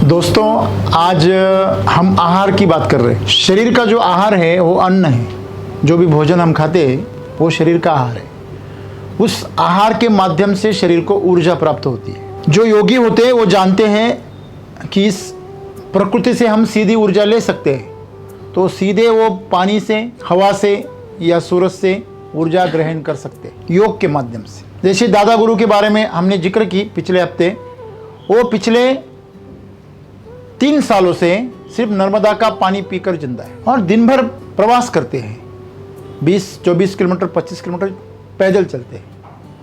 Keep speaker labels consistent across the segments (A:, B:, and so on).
A: दोस्तों, आज हम आहार की बात कर रहे हैं। शरीर का जो आहार है वो अन्न है। जो भी भोजन हम खाते हैं वो शरीर का आहार है। उस आहार के माध्यम से शरीर को ऊर्जा प्राप्त होती है। जो योगी होते हैं वो जानते हैं कि इस प्रकृति से हम सीधी ऊर्जा ले सकते हैं, तो सीधे वो पानी से, हवा से या सूरज से ऊर्जा ग्रहण कर सकते हैं योग के माध्यम से। जैसे दादा गुरु के बारे में हमने जिक्र की पिछले हफ्ते, वो पिछले 3 सालों से सिर्फ नर्मदा का पानी पीकर जिंदा है और दिन भर प्रवास करते हैं। 20-24 किलोमीटर, 25 किलोमीटर पैदल चलते हैं,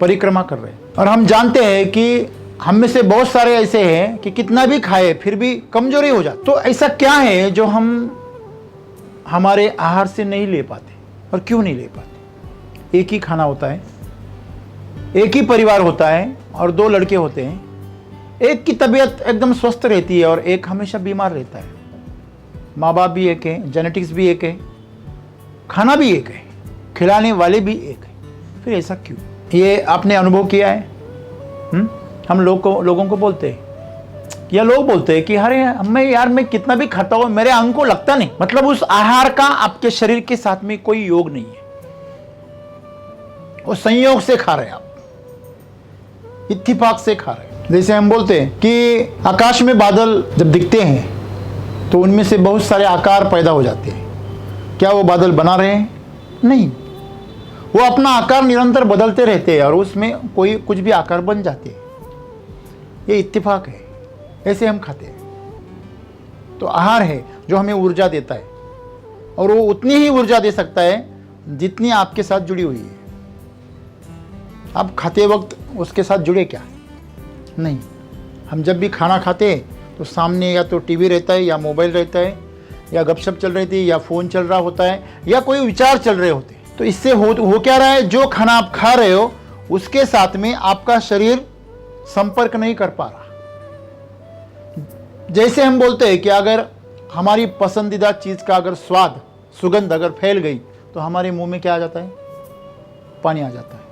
A: परिक्रमा कर रहे हैं। और हम जानते हैं कि हम में से बहुत सारे ऐसे हैं कि कितना भी खाए फिर भी कमजोरी हो जाती। तो ऐसा क्या है जो हम हमारे आहार से नहीं ले पाते, और क्यों नहीं ले पाते? एक ही खाना होता है, एक ही परिवार होता है और 2 लड़के होते हैं। एक की तबीयत एकदम स्वस्थ रहती है और एक हमेशा बीमार रहता है। माँ बाप भी एक है, जेनेटिक्स भी एक है, खाना भी एक है, खिलाने वाले भी एक है। फिर ऐसा क्यों? ये आपने अनुभव किया है? हम लोगों को बोलते हैं, या लोग बोलते हैं कि अरे मैं कितना भी खाता हूँ मेरे अंग को लगता नहीं। मतलब उस आहार का आपके शरीर के साथ में कोई योग नहीं है, वो संयोग से खा रहे हैं आप, इत्तेफाक से खा रहे हैं। जैसे हम बोलते हैं कि आकाश में बादल जब दिखते हैं तो उनमें से बहुत सारे आकार पैदा हो जाते हैं। क्या वो बादल बना रहे हैं? नहीं, वो अपना आकार निरंतर बदलते रहते हैं और उसमें कुछ भी आकार बन जाते हैं। ये इत्तेफाक है, ऐसे हम खाते हैं। तो आहार है जो हमें ऊर्जा देता है, और वो उतनी ही ऊर्जा दे सकता है जितनी आपके साथ जुड़ी हुई है। आप खाते वक्त उसके साथ जुड़े क्या? नहीं। हम जब भी खाना खाते हैं तो सामने या तो टीवी रहता है, या मोबाइल रहता है, या गपशप चल रही थी, या फ़ोन चल रहा होता है, या कोई विचार चल रहे होते हैं। तो इससे हो क्या रहा है? जो खाना आप खा रहे हो उसके साथ में आपका शरीर संपर्क नहीं कर पा रहा। जैसे हम बोलते हैं कि अगर हमारी पसंदीदा चीज़ का अगर स्वाद, सुगंध अगर फैल गई तो हमारे मुंह में क्या आ जाता है? पानी आ जाता है।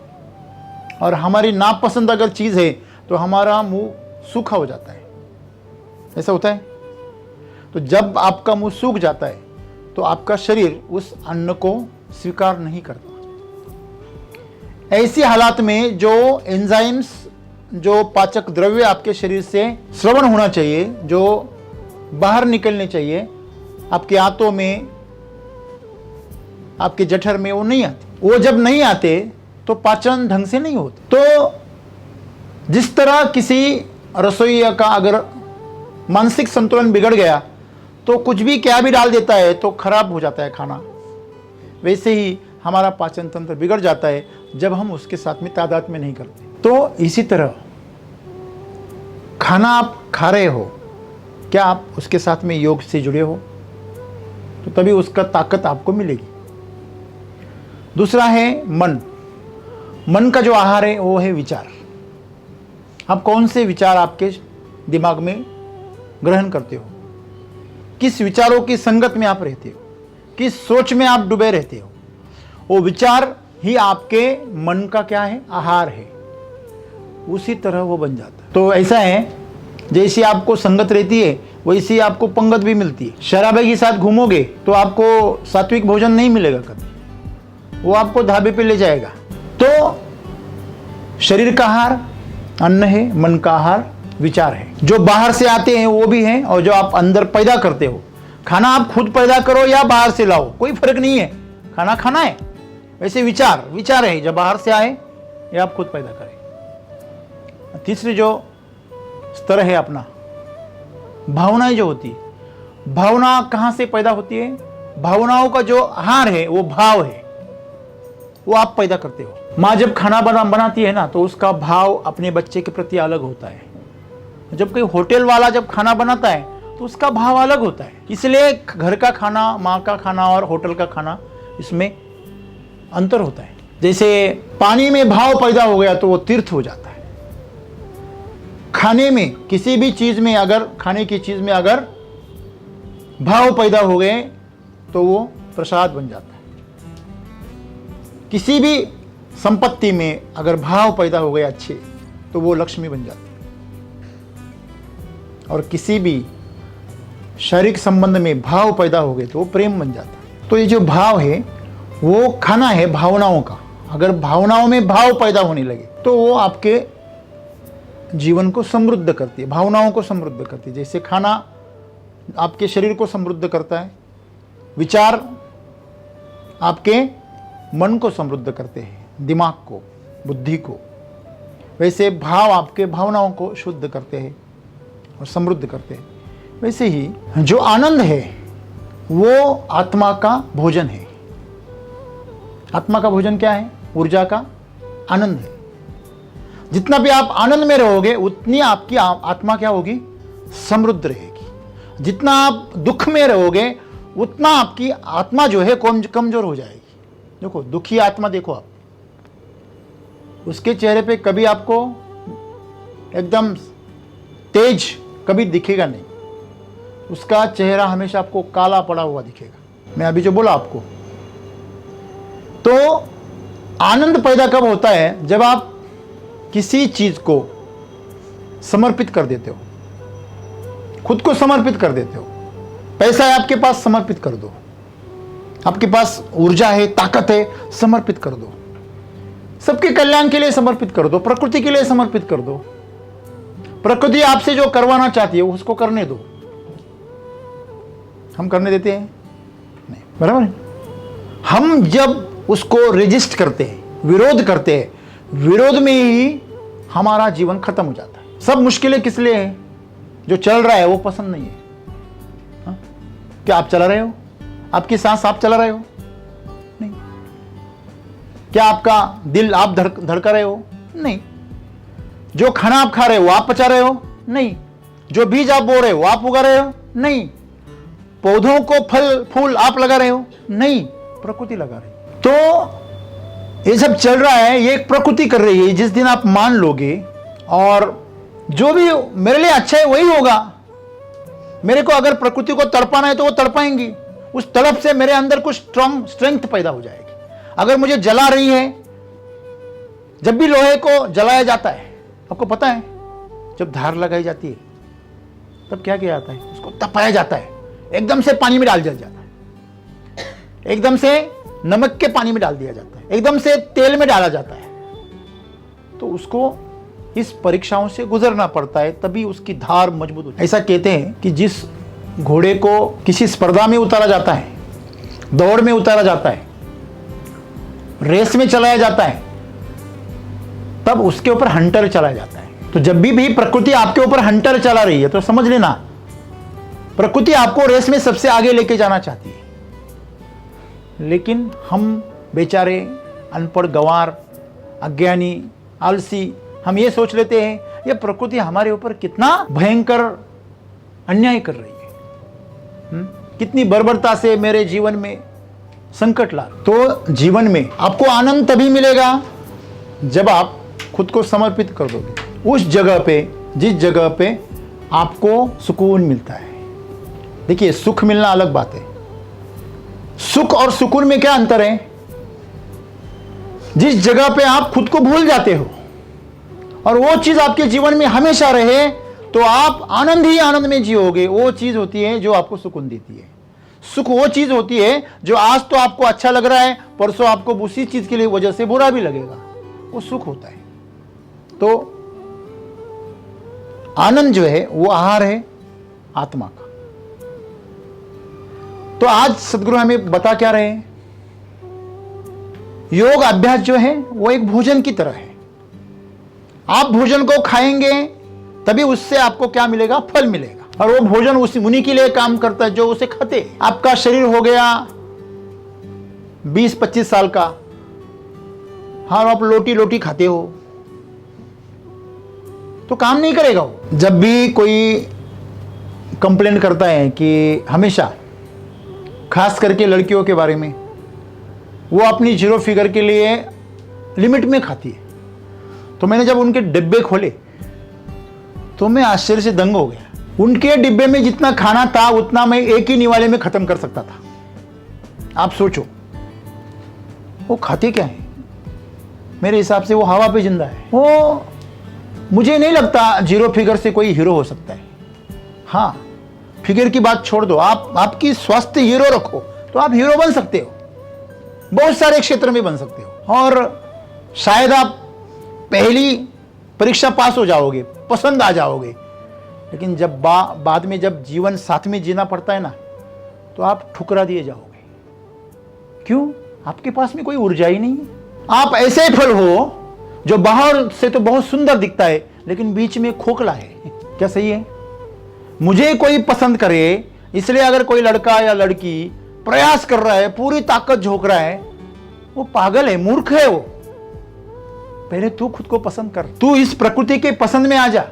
A: और हमारी नापसंद अगर चीज़ है तो हमारा मुंह सूखा हो जाता है। ऐसा होता है। तो जब आपका मुंह सूख जाता है तो आपका शरीर उस अन्न को स्वीकार नहीं करता। ऐसी हालात में जो एंजाइम्स, जो पाचक द्रव्य आपके शरीर से स्रवण होना चाहिए, जो बाहर निकलने चाहिए, आपके आंतों में, आपके जठर में, वो नहीं आते। वो जब नहीं आते तो पाचन ढंग से नहीं होते। तो जिस तरह किसी रसोइया का अगर मानसिक संतुलन बिगड़ गया तो कुछ भी क्या भी डाल देता है तो खराब हो जाता है खाना, वैसे ही हमारा पाचन तंत्र बिगड़ जाता है जब हम उसके साथ में तादाद में नहीं करते। तो इसी तरह खाना आप खा रहे हो, क्या आप उसके साथ में योग से जुड़े हो? तो तभी उसका ताकत आपको मिलेगी। दूसरा है मन। मन का जो आहार है वो है विचार। आप कौन से विचार आपके दिमाग में ग्रहण करते हो, किस विचारों की संगत में आप रहते हो, किस सोच में आप डूबे रहते हो, वो विचार ही आपके मन का क्या है? आहार है। उसी तरह वो बन जाता है। तो ऐसा है, जैसी आपको संगत रहती है वैसी आपको पंगत भी मिलती है। शराबी के साथ घूमोगे तो आपको सात्विक भोजन नहीं मिलेगा कभी, वो आपको ढाबे पे ले जाएगा। तो शरीर का आहार अन्न है, मन का आहार विचार है। जो बाहर से आते हैं वो भी हैं, और जो आप अंदर पैदा करते हो, खाना आप खुद पैदा करो या बाहर से लाओ, कोई फर्क नहीं है, खाना खाना है। वैसे विचार है, जब बाहर से आए या आप खुद पैदा करें। तीसरी जो स्तर है अपना, भावनाएं जो होती है। भावना कहाँ से पैदा होती है? भावनाओं का जो आहार है वो भाव है, वो आप पैदा करते हो। माँ जब खाना बनाती है ना तो उसका भाव अपने बच्चे के प्रति अलग होता है। जब कोई होटल वाला जब खाना बनाता है तो उसका भाव अलग होता है। इसलिए घर का खाना, माँ का खाना और होटल का खाना, इसमें अंतर होता है। जैसे पानी में भाव पैदा हो गया तो वो तीर्थ हो जाता है। खाने में, किसी भी चीज़ में अगर, खाने की चीज़ में अगर भाव पैदा हो गए तो वो प्रसाद बन जाता है। किसी भी संपत्ति में अगर भाव पैदा हो गए अच्छे तो वो लक्ष्मी बन जाती है। और किसी भी शारीरिक संबंध में भाव पैदा हो गए तो वो प्रेम बन जाता है। तो ये जो भाव है वो खाना है भावनाओं का। अगर भावनाओं में भाव पैदा होने लगे तो वो आपके जीवन को समृद्ध करती है, भावनाओं को समृद्ध करती है। जैसे खाना आपके शरीर को समृद्ध करता है, विचार आपके मन को समृद्ध करते हैं, दिमाग को, बुद्धि को, वैसे भाव आपके भावनाओं को शुद्ध करते हैं और समृद्ध करते हैं। वैसे ही जो आनंद है वो आत्मा का भोजन है। आत्मा का भोजन क्या है? ऊर्जा का आनंद है। जितना भी आप आनंद में रहोगे उतनी आपकी आत्मा क्या होगी? समृद्ध रहेगी। जितना आप दुख में रहोगे उतना आपकी आत्मा जो है कमजोर हो जाएगी। देखो दुखी आत्मा देखो आप, उसके चेहरे पे कभी आपको एकदम तेज कभी दिखेगा नहीं, उसका चेहरा हमेशा आपको काला पड़ा हुआ दिखेगा। मैं अभी जो बोला आपको, तो आनंद पैदा कब होता है? जब आप किसी चीज को समर्पित कर देते हो, खुद को समर्पित कर देते हो। पैसा है आपके पास, समर्पित कर दो। आपके पास ऊर्जा है, ताकत है, समर्पित कर दो। सबके कल्याण के लिए समर्पित कर दो, प्रकृति के लिए समर्पित कर दो। प्रकृति आपसे जो करवाना चाहती है उसको करने दो। हम करने देते हैं? नहीं, बराबर है। हम जब उसको रेजिस्ट करते हैं, विरोध करते हैं, विरोध में ही हमारा जीवन खत्म हो जाता है। सब मुश्किलें किस लिए है? जो चल रहा है वो पसंद नहीं है। हा? क्या आप चला रहे हो? आपकी सांस आप चला रहे हो? नहीं। क्या आपका दिल आप धड़का रहे हो? नहीं। जो खाना आप खा रहे हो आप पचा रहे हो? नहीं। जो बीज आप बो रहे हो आप उगा रहे हो? नहीं। पौधों को फल फूल आप लगा रहे हो? नहीं, प्रकृति लगा रही है। तो ये सब चल रहा है, ये एक प्रकृति कर रही है। जिस दिन आप मान लोगे और जो भी मेरे लिए अच्छा है वही होगा, मेरे को अगर प्रकृति को तड़पाना है तो वो तड़पाएंगी, उस तड़प से मेरे अंदर कुछ स्ट्रेंथ पैदा हो जाएगी। अगर मुझे जला रही है, जब भी लोहे को जलाया जाता है, आपको पता है जब धार लगाई जाती है तब क्या किया जाता है? उसको तपाया जाता है, एकदम से पानी में डाल दिया जाता है, एकदम से नमक के पानी में डाल दिया जाता है, एकदम से तेल में डाला जाता है। तो उसको इस परीक्षाओं से गुजरना पड़ता है, तभी उसकी धार मजबूत होती है। ऐसा कहते हैं कि जिस घोड़े को किसी स्पर्धा में उतारा जाता है, दौड़ में उतारा जाता है, रेस में चलाया जाता है, तब उसके ऊपर हंटर चलाया जाता है। तो जब भी प्रकृति आपके ऊपर हंटर चला रही है तो समझ लेना प्रकृति आपको रेस में सबसे आगे लेके जाना चाहती है। लेकिन हम बेचारे अनपढ़, गंवार, अज्ञानी, आलसी, हम ये सोच लेते हैं ये प्रकृति हमारे ऊपर कितना भयंकर अन्याय कर रही है, कितनी बर्बरता से मेरे जीवन में संकट ला। तो जीवन में आपको आनंद तभी मिलेगा जब आप खुद को समर्पित कर दोगे उस जगह पे जिस जगह पे आपको सुकून मिलता है। देखिए, सुख मिलना अलग बात है। सुख और सुकून में क्या अंतर है? जिस जगह पे आप खुद को भूल जाते हो और वो चीज आपके जीवन में हमेशा रहे तो आप आनंद ही आनंद में जियोगे। वो चीज होती है जो आपको सुकून देती है। सुख वो चीज होती है जो आज तो आपको अच्छा लग रहा है, परसों आपको उसी चीज के लिए वजह से बुरा भी लगेगा, वो सुख होता है। तो आनंद जो है वो आहार है आत्मा का। तो आज सदगुरु हमें बता क्या रहे हैं? योग अभ्यास जो है वो एक भोजन की तरह है। आप भोजन को खाएंगे तभी उससे आपको क्या मिलेगा? फल मिलेगा। और वो भोजन उन्हीं के लिए काम करता है जो उसे खाते। आपका शरीर हो गया 20-25 साल का, हाँ, आप रोटी खाते हो तो काम नहीं करेगा वो। जब भी कोई कंप्लेन करता है कि हमेशा, खास करके लड़कियों के बारे में, वो अपनी 0 फिगर के लिए लिमिट में खाती है, तो मैंने जब उनके डिब्बे खोले तो मैं आश्चर्य से दंग हो गया। उनके डिब्बे में जितना खाना था उतना मैं एक ही निवाले में खत्म कर सकता था। आप सोचो वो खाते क्या है? मेरे हिसाब से वो हवा पे जिंदा है। वो मुझे नहीं लगता 0 फिगर से कोई हीरो हो सकता है। हाँ, फिगर की बात छोड़ दो, आप आपकी स्वास्थ्य हीरो रखो तो आप हीरो बन सकते हो, बहुत सारे क्षेत्र में बन सकते हो। और शायद आप पहली परीक्षा पास हो जाओगे, पसंद आ जाओगे, लेकिन जब बाद में जब जीवन साथ में जीना पड़ता है ना, तो आप ठुकरा दिए जाओगे। क्यों? आपके पास में कोई ऊर्जा ही नहीं है। आप ऐसे फल हो जो बाहर से तो बहुत सुंदर दिखता है लेकिन बीच में खोखला है। क्या सही है? मुझे कोई पसंद करे इसलिए अगर कोई लड़का या लड़की प्रयास कर रहा है, पूरी ताकत झोंक रहा है, वो पागल है, मूर्ख है वो। पहले तू खुद को पसंद कर, तू इस प्रकृति के पसंद में आ जा।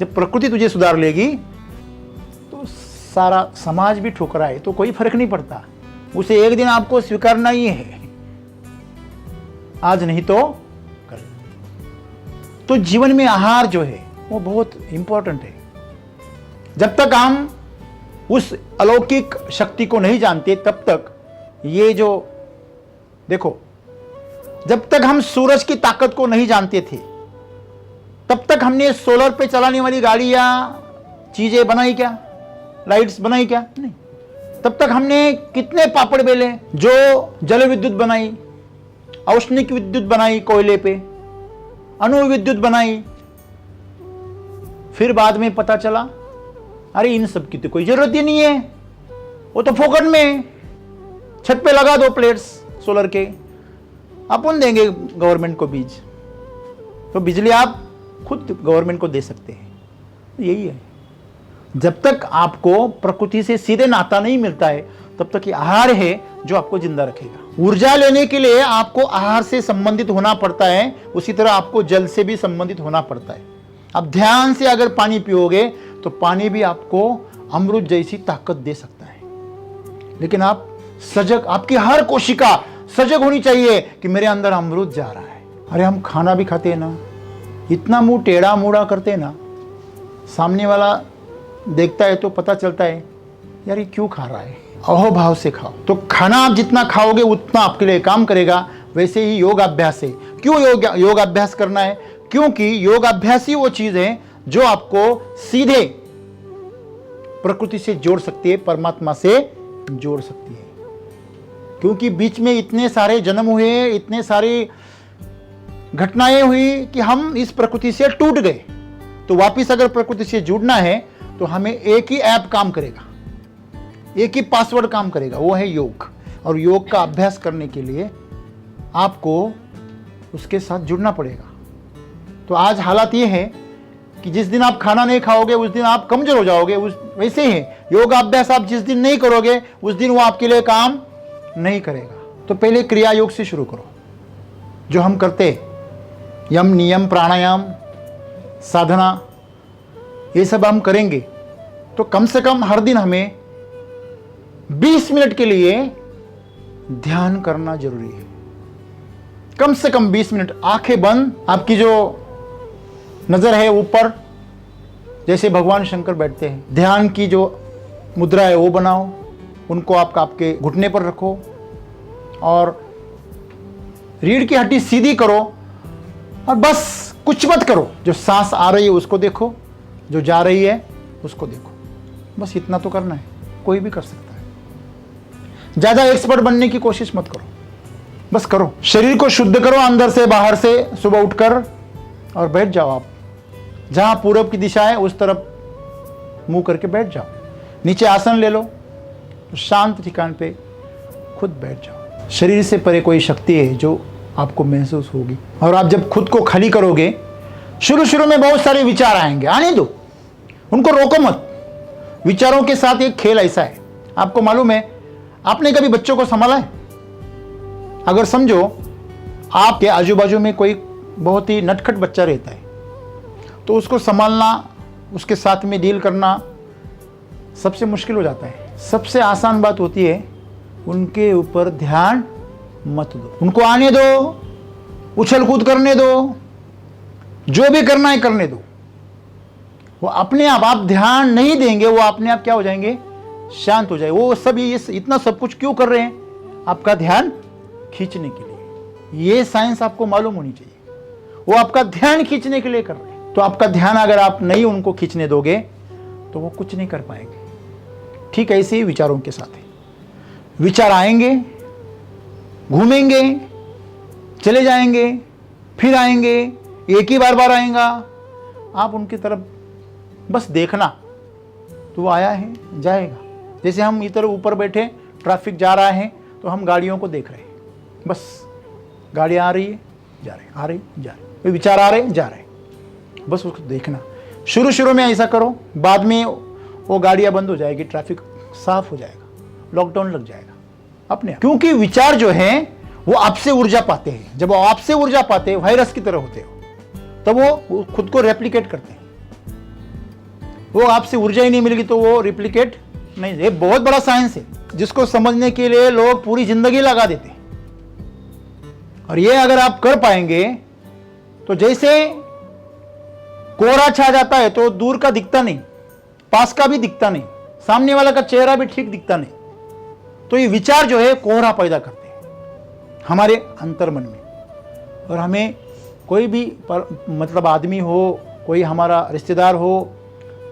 A: जब प्रकृति तुझे सुधार लेगी तो सारा समाज भी ठुकराए तो कोई फर्क नहीं पड़ता, उसे एक दिन आपको स्वीकारना ही है, आज नहीं तो कल। तो जीवन में आहार जो है वो बहुत इंपॉर्टेंट है। जब तक हम उस अलौकिक शक्ति को नहीं जानते तब तक ये जो देखो, जब तक हम सूरज की ताकत को नहीं जानते थे तब तक हमने सोलर पे चलाने वाली गाड़ियां चीजें बनाई क्या, लाइट्स बनाई क्या? नहीं। तब तक हमने कितने पापड़ बेले, जो जल विद्युत बनाई, औष्णिक विद्युत बनाई कोयले पे, अणु विद्युत बनाई। फिर बाद में पता चला अरे इन सब की तो कोई जरूरत ही नहीं है, वो तो फोकट में, छत पे लगा दो प्लेट्स सोलर के, अपन देंगे गवर्नमेंट को बीज, तो बिजली आप खुद गवर्नमेंट को दे सकते हैं। यही है, जब तक आपको प्रकृति से सीधे नाता नहीं मिलता है तब तक ये आहार है जो आपको जिंदा रखेगा। ऊर्जा लेने के लिए आपको आहार से संबंधित होना पड़ता है, उसी तरह आपको जल से भी संबंधित होना पड़ता है। आप ध्यान से अगर पानी पियोगे तो पानी भी आपको अमृत जैसी ताकत दे सकता है, लेकिन आप सजग, आपकी हर कोशिका सजग होनी चाहिए कि मेरे अंदर अमृत जा रहा है। अरे हम खाना भी खाते हैं ना, इतना मुंह टेढ़ा मुड़ा करते हैं ना, सामने वाला देखता है तो पता चलता है यार ये क्यों खा रहा है। अहोभाव से खाओ, तो खाना आप जितना खाओगे उतना आपके लिए काम करेगा। वैसे ही योग अभ्यास है। क्यों योग अभ्यास करना है? क्योंकि योग अभ्यास ही वो चीज है जो आपको सीधे प्रकृति से जोड़ सकती है, परमात्मा से जोड़ सकती है। क्योंकि बीच में इतने सारे जन्म हुए, इतने सारी घटनाएं हुई कि हम इस प्रकृति से टूट गए। तो वापिस अगर प्रकृति से जुड़ना है तो हमें एक ही ऐप काम करेगा, एक ही पासवर्ड काम करेगा, वो है योग। और योग का अभ्यास करने के लिए आपको उसके साथ जुड़ना पड़ेगा। तो आज हालात ये है कि जिस दिन आप खाना नहीं खाओगे उस दिन आप कमजोर हो जाओगे। वैसे ही योग अभ्यास आप जिस दिन नहीं करोगे उस दिन वो आपके लिए काम नहीं करेगा। तो पहले क्रिया योग से शुरू करो, जो हम करते, यम नियम प्राणायाम साधना, ये सब हम करेंगे तो कम से कम हर दिन हमें 20 मिनट के लिए ध्यान करना जरूरी है। कम से कम 20 मिनट, आंखें बंद, आपकी जो नजर है ऊपर, जैसे भगवान शंकर बैठते हैं, ध्यान की जो मुद्रा है वो बनाओ, उनको आपके घुटने पर रखो और रीढ़ की हड्डी सीधी करो और बस कुछ मत करो। जो सांस आ रही है उसको देखो, जो जा रही है उसको देखो, बस इतना तो करना है। कोई भी कर सकता है, ज्यादा एक्सपर्ट बनने की कोशिश मत करो, बस करो। शरीर को शुद्ध करो अंदर से बाहर से, सुबह उठकर, और बैठ जाओ। आप जहां पूरब की दिशा है उस तरफ मुंह करके बैठ जाओ। नीचे आसन ले लो, शांत ठिकान पे खुद बैठ जाओ। शरीर से परे कोई शक्ति है जो आपको महसूस होगी। और आप जब खुद को खाली करोगे, शुरू शुरू में बहुत सारे विचार आएंगे, आने दो, उनको रोको मत। विचारों के साथ एक खेल ऐसा है, आपको मालूम है, आपने कभी बच्चों को संभाला है? अगर समझो आपके आजू बाजू में कोई बहुत ही नटखट बच्चा रहता है तो उसको संभालना, उसके साथ में डील करना सबसे मुश्किल हो जाता है। सबसे आसान बात होती है उनके ऊपर ध्यान मत दो, उनको आने दो, उछल कूद करने दो, जो भी करना है करने दो। वो अपने आप ध्यान नहीं देंगे, वो अपने आप क्या हो जाएंगे, शांत हो जाए। वो सब ये इतना सब कुछ क्यों कर रहे हैं? आपका ध्यान खींचने के लिए। ये साइंस आपको मालूम होनी चाहिए, वो आपका ध्यान खींचने के लिए कर रहे हैं। तो आपका ध्यान अगर आप नहीं उनको खींचने दोगे तो वो कुछ नहीं कर पाएंगे। ठीक ऐसे ही विचारों के साथ है। विचार आएंगे, घूमेंगे, चले जाएंगे, फिर आएंगे, एक ही बार बार आएगा। आप उनकी तरफ बस देखना, तो वो आया है, जाएगा। जैसे हम इधर ऊपर बैठे, ट्रैफिक जा रहा है तो हम गाड़ियों को देख रहे हैं, बस गाड़ी आ रही है, जा रहे, आ रही, जा रही, विचार आ रहे, जा रहे, बस उसको देखना। शुरू में ऐसा करो, बाद में वो गाड़ियां बंद हो जाएगी, ट्रैफिक साफ हो जाएगा, लॉकडाउन लग जाएगा अपने आप। क्योंकि विचार जो है वो आपसे ऊर्जा पाते हैं। जब वो आपसे ऊर्जा पाते हैं, वायरस की तरह होते हो, तब वो खुद को रेप्लिकेट करते हैं। वो आपसे ऊर्जा ही नहीं मिलेगी तो वो रिप्लिकेट नहीं। ये बहुत बड़ा साइंस है जिसको समझने के लिए लोग पूरी जिंदगी लगा देते हैं। और ये अगर आप कर पाएंगे तो जैसे कोहरा छा जाता है तो दूर का दिखता नहीं, पास का भी दिखता नहीं, सामने वाला का चेहरा भी ठीक दिखता नहीं। तो ये विचार जो है कोहरा पैदा करते हैं हमारे अंतर्मन में। और हमें कोई भी मतलब आदमी हो, कोई हमारा रिश्तेदार हो,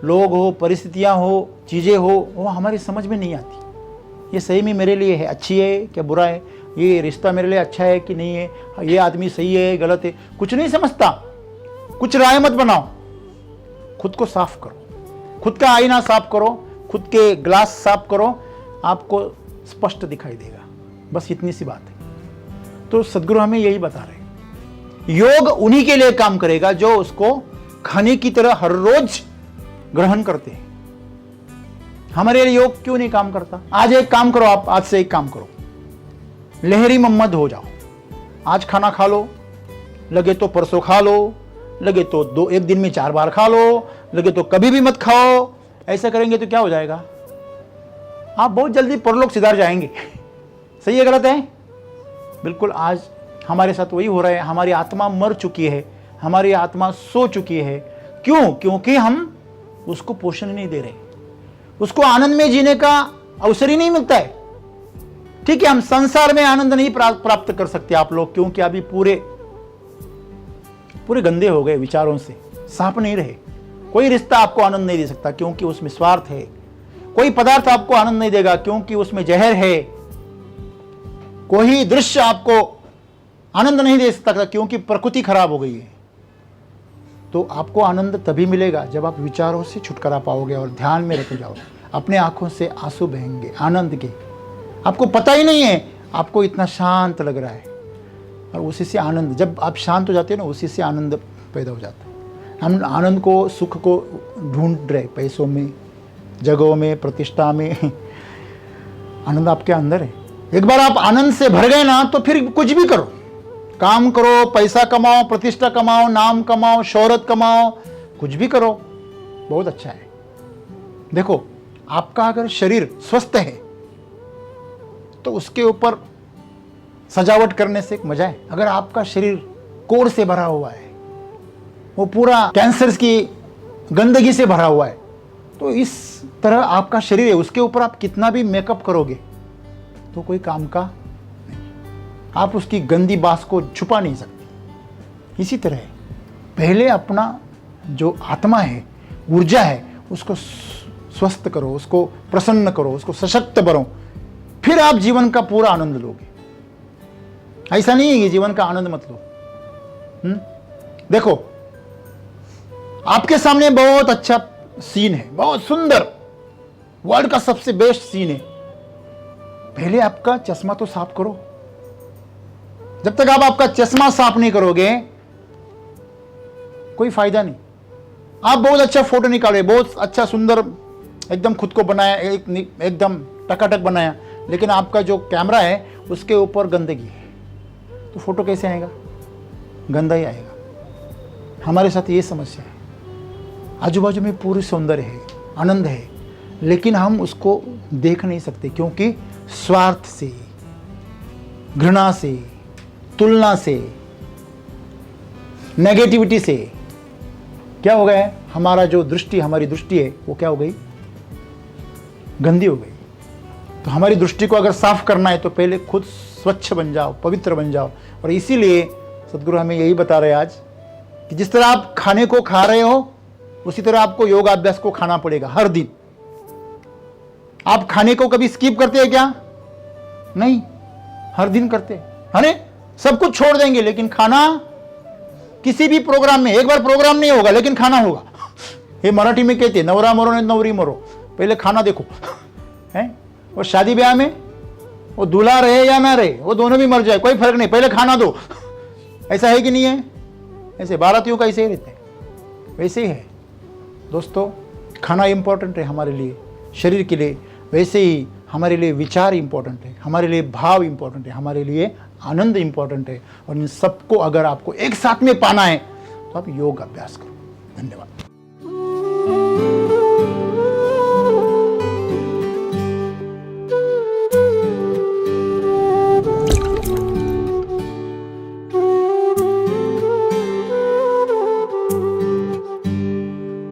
A: लोग हो, परिस्थितियां हो, चीज़ें हो, वो हमारी समझ में नहीं आती। ये सही में मेरे लिए है, अच्छी है क्या बुरा है, ये रिश्ता मेरे लिए अच्छा है कि नहीं है, ये आदमी सही है गलत है, कुछ नहीं समझता। कुछ राय मत बनाओ, खुद को साफ करो, खुद का आईना साफ करो, खुद के ग्लास साफ करो, आपको स्पष्ट दिखाई देगा। बस इतनी सी बात है। तो सद्गुरु हमें यही बता रहे हैं, योग उन्हीं के लिए काम करेगा जो उसको खाने की तरह हर रोज ग्रहण करते हैं। हमारे लिए योग क्यों नहीं काम करता? आज एक काम करो, आप आज से एक काम करो, लहरी मोहम्मद हो जाओ। आज खाना खा लो, लगे तो परसों खा लो, लगे तो एक दिन में 4 बार खा लो, लगे तो कभी भी मत खाओ। ऐसा करेंगे तो क्या हो जाएगा? आप बहुत जल्दी परलोक सिधार जाएंगे। सही है गलत है? बिल्कुल आज हमारे साथ वही हो रहा है। हमारी आत्मा मर चुकी है, हमारी आत्मा सो चुकी है। क्यों? क्योंकि हम उसको पोषण नहीं दे रहे, उसको आनंद में जीने का अवसर ही नहीं मिलता है। ठीक है, हम संसार में आनंद नहीं प्राप्त कर सकते आप लोग, क्योंकि अभी पूरे गंदे हो गए विचारों से, साफ नहीं रहे। कोई रिश्ता आपको आनंद नहीं दे सकता क्योंकि उसमें स्वार्थ है। कोई पदार्थ आपको आनंद नहीं देगा क्योंकि उसमें जहर है। कोई दृश्य आपको आनंद नहीं दे सकता क्योंकि प्रकृति खराब हो गई है। तो आपको आनंद तभी मिलेगा जब आप विचारों से छुटकारा पाओगे और ध्यान में रखे जाओगे। अपने आंखों से आंसू बहेंगे आनंद के, आपको पता ही नहीं है, आपको इतना शांत लग रहा है। और उसी से आनंद, जब आप शांत हो जाते हो ना, उसी से आनंद पैदा हो जाता है। हम आनंद को, सुख को ढूंढ रहे पैसों में, जगहों में, प्रतिष्ठा में। आनंद आपके अंदर है। एक बार आप आनंद से भर गए ना, तो फिर कुछ भी करो, काम करो, पैसा कमाओ, प्रतिष्ठा कमाओ, नाम कमाओ, शोहरत कमाओ, कुछ भी करो, बहुत अच्छा है। देखो, आपका अगर शरीर स्वस्थ है तो उसके ऊपर सजावट करने से एक मजा है। अगर आपका शरीर कोढ़ से भरा हुआ है, वो पूरा कैंसर की गंदगी से भरा हुआ है, तो इस तरह आपका शरीर है, उसके ऊपर आप कितना भी मेकअप करोगे तो कोई काम का नहीं। आप उसकी गंदी बात को छुपा नहीं सकते। इसी तरह पहले अपना जो आत्मा है, ऊर्जा है, उसको स्वस्थ करो, उसको प्रसन्न करो, उसको सशक्त करो, फिर आप जीवन का पूरा आनंद लोगे। ऐसा नहीं है कि जीवन का आनंद मत लो। देखो, आपके सामने बहुत अच्छा सीन है, बहुत सुंदर, वर्ल्ड का सबसे बेस्ट सीन है। पहले आपका चश्मा तो साफ करो। जब तक आप आपका चश्मा साफ नहीं करोगे कोई फायदा नहीं। आप बहुत अच्छा फोटो निकाले, बहुत अच्छा सुंदर एकदम खुद को बनाया, एकदम टकाटक बनाया, लेकिन आपका जो कैमरा है उसके ऊपर गंदगी है, तो फोटो कैसे आएगा? गंदा ही आएगा। हमारे साथ ये समस्या है। आजू बाजू में पूरी सौंदर्य है, आनंद है, लेकिन हम उसको देख नहीं सकते क्योंकि स्वार्थ से, घृणा से, तुलना से, नेगेटिविटी से क्या हो गया है? हमारा जो दृष्टि, हमारी दृष्टि है वो क्या हो गई? गंदी हो गई। तो हमारी दृष्टि को अगर साफ करना है तो पहले खुद स्वच्छ बन जाओ, पवित्र बन जाओ। और इसीलिए सद्गुरु हमें यही बता रहे आज कि जिस तरह आप खाने को खा रहे हो उसी तरह आपको योगाभ्यास को खाना पड़ेगा हर दिन। आप खाने को कभी स्किप करते हैं क्या? नहीं, हर दिन करते हैं। अरे सब कुछ छोड़ देंगे लेकिन खाना किसी भी प्रोग्राम में, एक बार प्रोग्राम नहीं होगा लेकिन खाना होगा। ये मराठी में कहते हैं, नवरा मरो नहीं नवरी मरो, पहले खाना देखो है। और शादी ब्याह में वो दूल्हा रहे या ना रहे, वो दोनों भी मर जाए, कोई फर्क नहीं, पहले खाना दो। ऐसा है कि नहीं है? ऐसे भारतीयों का ऐसे ही रहते हैं, वैसे ही है दोस्तों। खाना इंपॉर्टेंट है हमारे लिए, शरीर के लिए, वैसे ही हमारे लिए विचार इंपॉर्टेंट है, हमारे लिए भाव इंपॉर्टेंट है, हमारे लिए आनंद इंपॉर्टेंट है। और इन सबको अगर आपको एक साथ में पाना है तो आप योग अभ्यास करो। धन्यवाद।